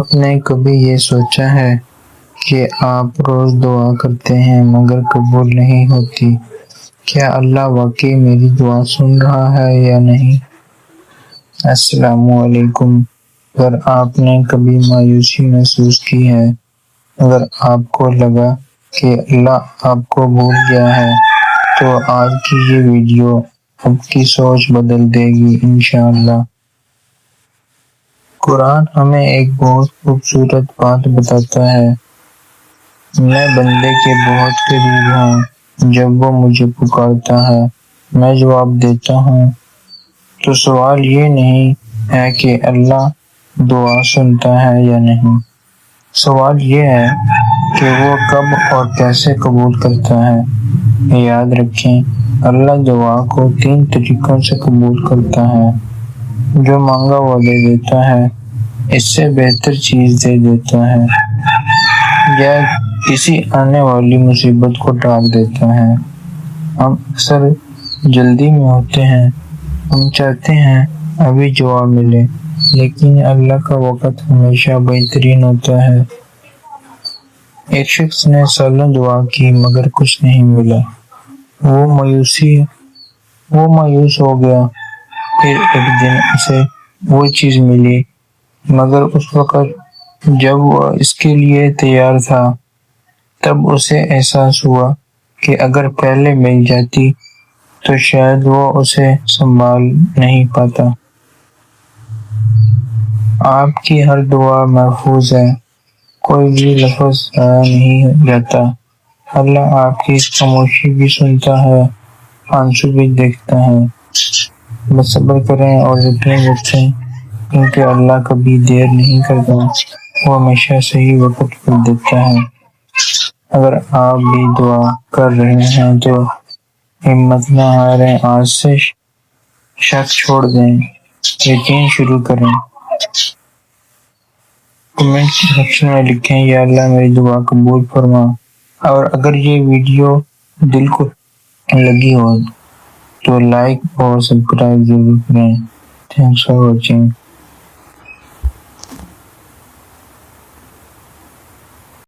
آپ نے کبھی یہ سوچا ہے کہ آپ روز دعا کرتے ہیں مگر قبول نہیں ہوتی؟ کیا اللہ واقعی میری دعا سن رہا ہے یا نہیں؟ السلام علیکم۔ اگر آپ نے کبھی مایوسی محسوس کی ہے، اگر آپ کو لگا کہ اللہ آپ کو بھول گیا ہے، تو آج کی یہ ویڈیو آپ کی سوچ بدل دے گی انشاءاللہ۔ قرآن ہمیں ایک بہت خوبصورت بات بتاتا ہے: میں بندے کے بہت قریب ہوں، جب وہ مجھے پکارتا ہے میں جواب دیتا ہوں۔ تو سوال یہ نہیں ہے کہ اللہ دعا سنتا ہے یا نہیں، سوال یہ ہے کہ وہ کب اور کیسے قبول کرتا ہے۔ یاد رکھیں، اللہ دعا کو 3 طریقوں سے قبول کرتا ہے: جو مانگا وہ دے دیتا ہے، اس سے بہتر چیز دے دیتا ہے، یا کسی آنے والی مصیبت کو ٹال دیتا ہے۔ ہم اکثر جلدی میں ہوتے ہیں، ہم چاہتے ہیں ابھی جواب ملے، لیکن اللہ کا وقت ہمیشہ بہترین ہوتا ہے۔ ایک شخص نے سالوں دعا کی مگر کچھ نہیں ملا۔ وہ مایوس ہو گیا۔ پھر ایک دن اسے وہ چیز ملی، مگر اس وقت جب وہ اس کے لیے تیار تھا، تب اسے احساس ہوا کہ اگر پہلے مل جاتی تو شاید وہ اسے سنبھال نہیں پاتا۔ آپ کی ہر دعا محفوظ ہے، کوئی بھی لفظ ضائع نہیں جاتا۔ اللہ آپ کی خاموشی بھی سنتا ہے، آنسو بھی دیکھتا ہے۔ بس صبر کریں اور یقین رکھیں، کیونکہ اللہ کبھی دیر نہیں کرتا، وہ ہمیشہ صحیح وقت پر دیتا ہے۔ اگر آپ بھی دعا کر رہے ہیں تو ہمت نہ ہاریں، آج سے شک چھوڑ دیں، یقین شروع کریں۔ کمنٹ سیکشن میں لکھیں: یا اللہ میری دعا قبول فرما۔ اور اگر یہ ویڈیو دل کو لگی ہو تو لائک اور سبسکرائب ضرور کریں۔ Thanks for watching.